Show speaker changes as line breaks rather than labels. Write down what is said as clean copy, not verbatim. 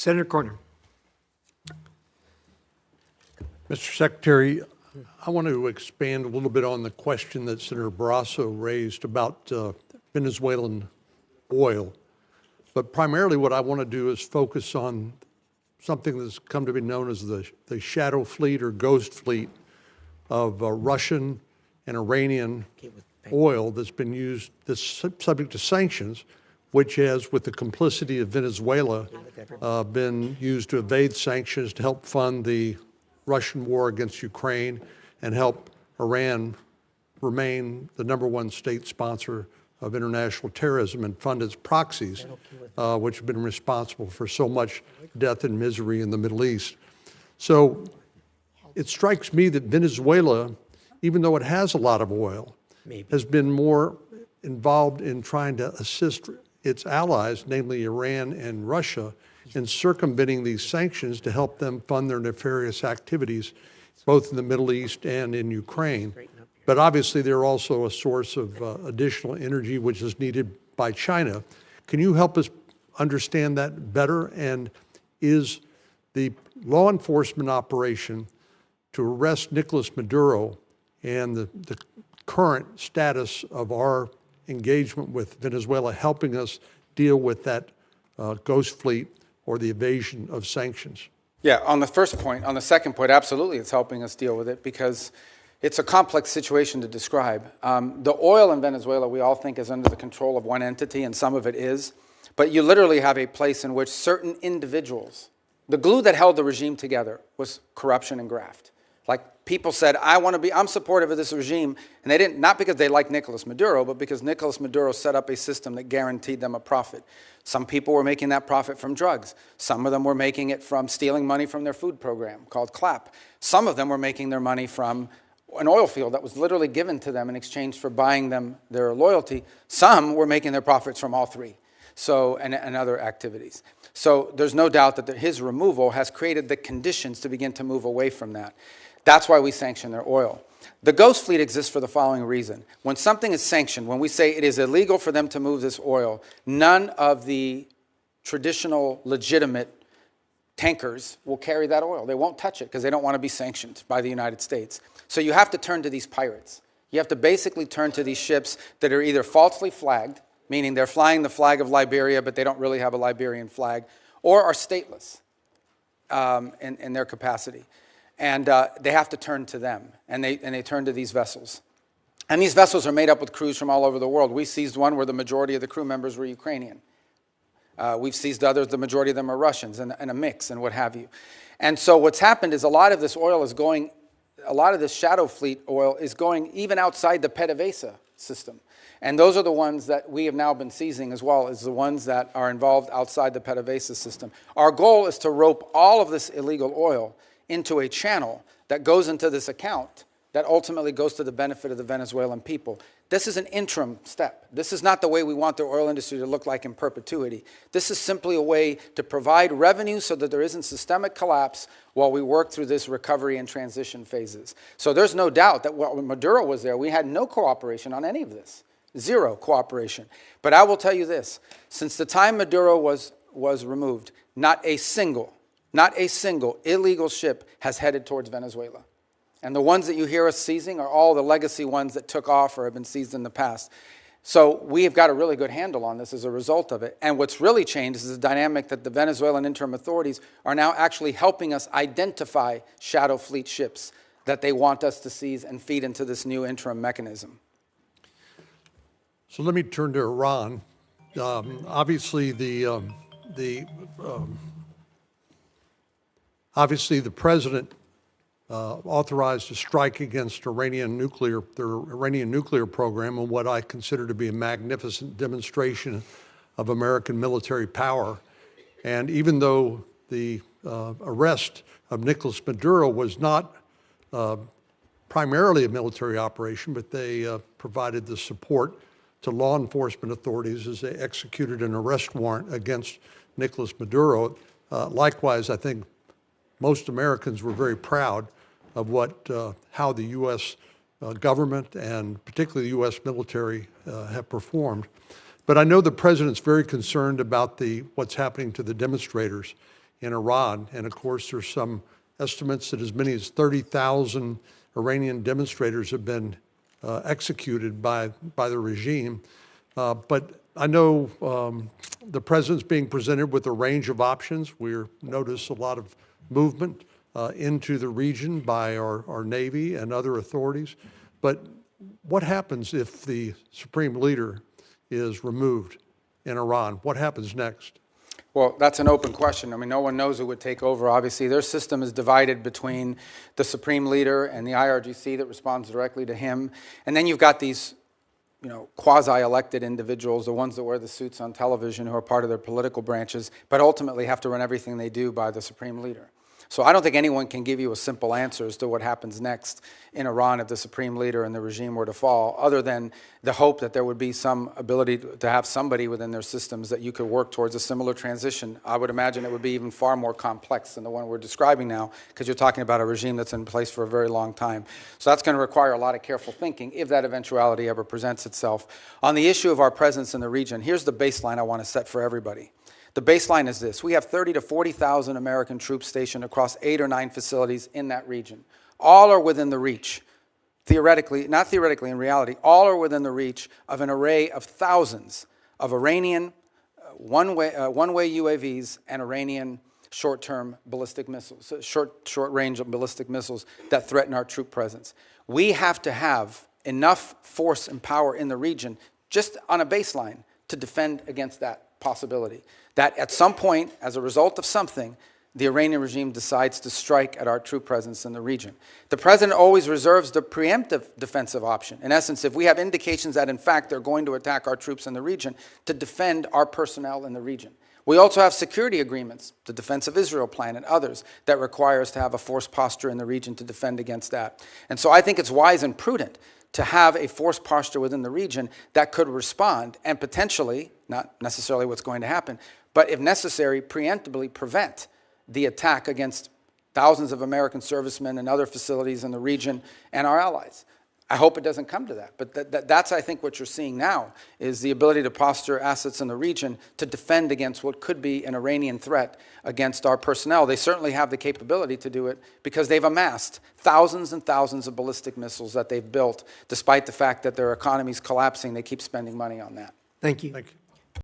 Senator Cornyn.
Mr. Secretary, I want to expand a little bit on the question that Senator Barrasso raised about Venezuelan oil. But primarily what I want to do is focus on something that's come to be known as the shadow fleet or ghost fleet of Russian and Iranian oil that's been used, that's subject to sanctions, which has, with the complicity of Venezuela, been used to evade sanctions to help fund the Russian war against Ukraine and help Iran remain the #1 state sponsor of international terrorism and fund its proxies, which have been responsible for so much death and misery in the Middle East. So it strikes me that Venezuela, even though it has a lot of oil, has been more involved in trying to assist its allies, namely Iran and Russia, in circumventing these sanctions to help them fund their nefarious activities, both in the Middle East and in Ukraine. But obviously, they're also a source of additional energy, which is needed by China. Can you help us understand that better? And is the law enforcement operation to arrest Nicolas Maduro and the current status of our engagement with Venezuela helping us deal with that ghost fleet or the evasion of sanctions?
Yeah, on the first point, on the second point, absolutely it's helping us deal with it because it's a complex situation to describe. The oil in Venezuela we all think is under the control of one entity, and some of it is, but you literally have a place in which certain individuals, the glue that held the regime together was corruption and graft. Like people said, I'm supportive of this regime, and they didn't, not because they liked Nicolas Maduro, but because Nicolas Maduro set up a system that guaranteed them a profit. Some people were making that profit from drugs. Some of them were making it from stealing money from their food program called CLAP. Some of them were making their money from an oil field that was literally given to them in exchange for buying them their loyalty. Some were making their profits from all three, so and other activities. So there's no doubt that his removal has created the conditions to begin to move away from that. That's why we sanction their oil. The ghost fleet exists for the following reason. When something is sanctioned, when we say it is illegal for them to move this oil, none of the traditional legitimate tankers will carry that oil. They won't touch it because they don't want to be sanctioned by the United States. So you have to turn to these pirates. You have to basically turn to these ships that are either falsely flagged, meaning they're flying the flag of Liberia, but they don't really have a Liberian flag, or are stateless in their capacity. And they have to turn to them, and they turn to these vessels. And these vessels are made up with crews from all over the world. We seized one where the majority of the crew members were Ukrainian. We've seized others, the majority of them are Russians, and a mix, and what have you. And so what's happened is a lot of this oil is going, a lot of this shadow fleet oil is going even outside the PDVSA system. And those are the ones that we have now been seizing as well as the ones that are involved outside the PDVSA system. Our goal is to rope all of this illegal oil into a channel that goes into this account that ultimately goes to the benefit of the Venezuelan people. This is an interim step. This is not the way we want the oil industry to look like in perpetuity. This is simply a way to provide revenue so that there isn't systemic collapse while we work through this recovery and transition phases. So there's no doubt that when Maduro was there, we had no cooperation on any of this. Zero cooperation. But I will tell you this, since the time Maduro was removed, not a single illegal ship has headed towards Venezuela. And the ones that you hear us seizing are all the legacy ones that took off or have been seized in the past. So we have got a really good handle on this as a result of it. And what's really changed is the dynamic that the Venezuelan interim authorities are now actually helping us identify shadow fleet ships that they want us to seize and feed into this new interim mechanism.
So let me turn to Iran. Obviously, the president authorized a strike against their Iranian nuclear program, and what I consider to be a magnificent demonstration of American military power. And even though the arrest of Nicolas Maduro was not primarily a military operation, but they provided the support to law enforcement authorities as they executed an arrest warrant against Nicolas Maduro. Likewise, I think most Americans were very proud of how the U.S. Government and particularly the U.S. military have performed. But I know the president's very concerned about what's happening to the demonstrators in Iran. And of course, there's some estimates that as many as 30,000 Iranian demonstrators have been executed by the regime. But I know the president's being presented with a range of options. We notice a lot of movement into the region by our Navy and other authorities. But what happens if the Supreme Leader is removed in Iran? What happens next?
Well, that's an open question. I mean, no one knows who would take over. Obviously, their system is divided between the Supreme Leader and the IRGC that responds directly to him. And then you've got these, quasi-elected individuals, the ones that wear the suits on television who are part of their political branches, but ultimately have to run everything they do by the Supreme Leader. So I don't think anyone can give you a simple answer as to what happens next in Iran if the Supreme Leader and the regime were to fall, other than the hope that there would be some ability to have somebody within their systems that you could work towards a similar transition. I would imagine it would be even far more complex than the one we're describing now, because you're talking about a regime that's in place for a very long time. So that's going to require a lot of careful thinking if that eventuality ever presents itself. On the issue of our presence in the region, here's the baseline I want to set for everybody. The baseline is this. We have 30 to 40,000 American troops stationed across 8 or 9 facilities in that region. All are within the reach, theoretically, not theoretically, in reality, all are within the reach of an array of thousands of Iranian one-way UAVs and Iranian short-term ballistic missiles, short-range ballistic missiles that threaten our troop presence. We have to have enough force and power in the region, just on a baseline, to defend against that possibility. That at some point, as a result of something, the Iranian regime decides to strike at our troop presence in the region. The president always reserves the preemptive defensive option. In essence, if we have indications that, in fact, they're going to attack our troops in the region, to defend our personnel in the region. We also have security agreements, the Defense of Israel Plan and others, that require us to have a forced posture in the region to defend against that. And so I think it's wise and prudent to have a forced posture within the region that could respond and potentially, not necessarily what's going to happen, but if necessary, preemptively prevent the attack against thousands of American servicemen and other facilities in the region and our allies. I hope it doesn't come to that, but that's, I think, what you're seeing now is the ability to posture assets in the region to defend against what could be an Iranian threat against our personnel. They certainly have the capability to do it because they've amassed thousands and thousands of ballistic missiles that they've built. Despite the fact that their economy's collapsing, they keep spending money on that.
Thank you.
Thank you.